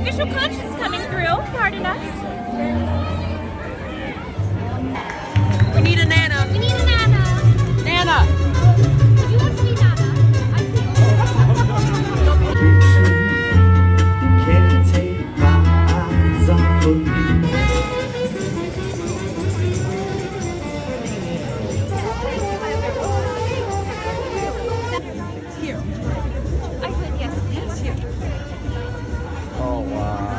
artificial conscience coming through. Pardon us. We need a Nana. We need a Nana. Nana. Would you like to be Nana? Can't take my eyes off of you. Here. I could, yes, please. Here. Oh wow.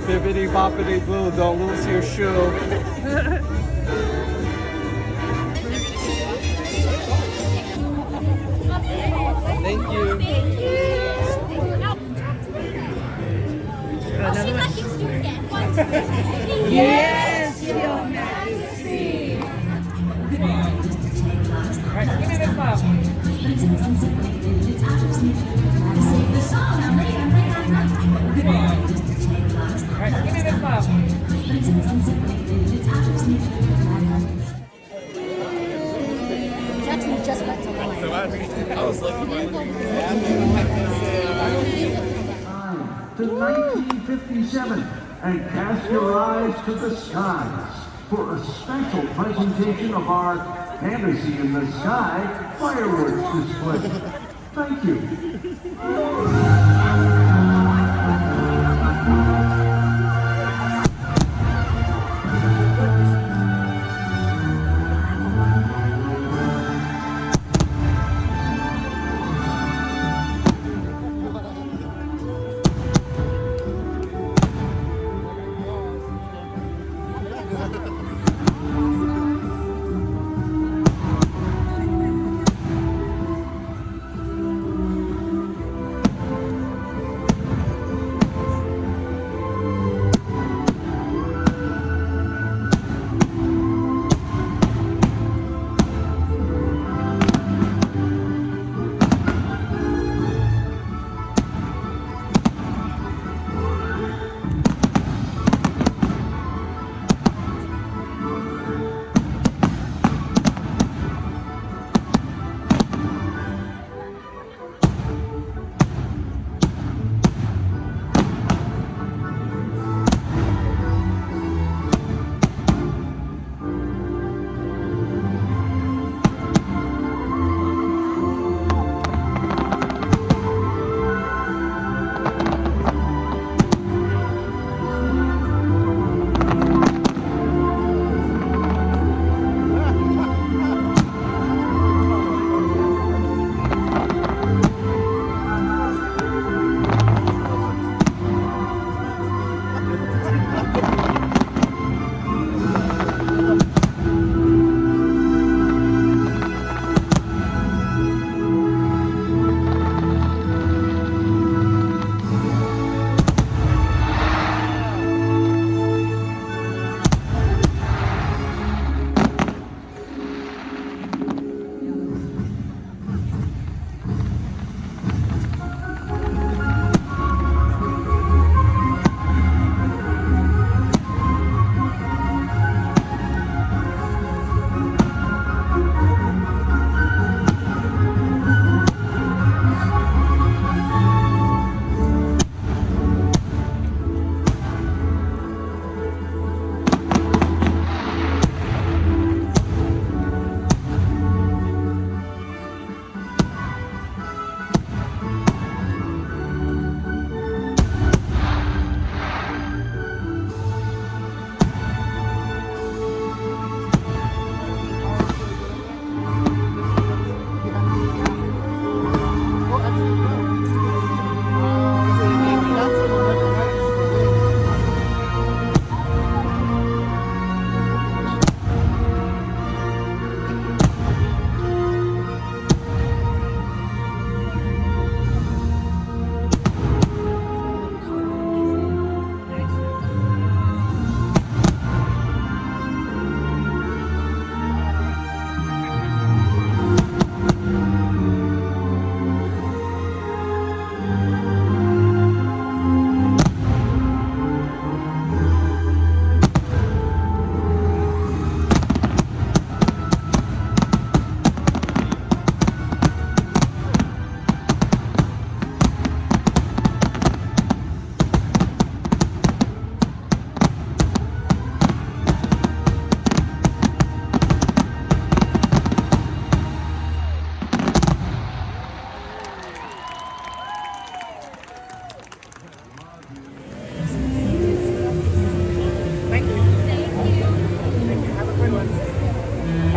Bibbidi boppity boo, don't lose your shoe. Thank you. She'd like you to do it again. Yes, Your Majesty. Right, give me this file. Right, give me this file. Jackson just went to line. To 1957 and cast your eyes to the skies for a special presentation of our Fantasy in the Sky fireworks display. Thank you.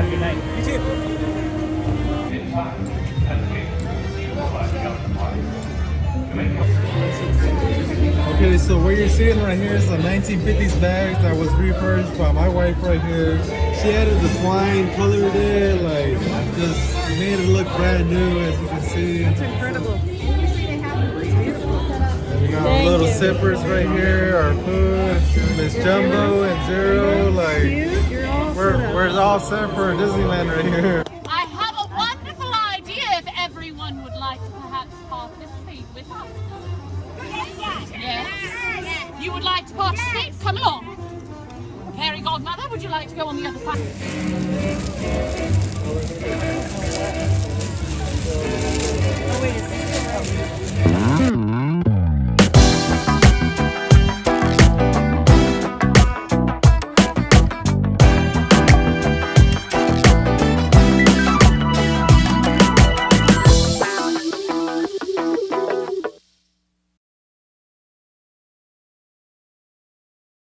Have a good night. You too. Okay, so what you're seeing right here is a 1950s bag that was refurbished by my wife right here. She added the twine, colored it, like just made it look brand new, as you can see. It's incredible. We got our little sippers right here, our food, Miss Jumbo and Zero, like we're all set for Disneyland right here. I have a wonderful idea if everyone would like to perhaps participate with us. Yes. You would like to participate? Come along. Fairy Godmother, would you like to go on the other side? Oh, wait,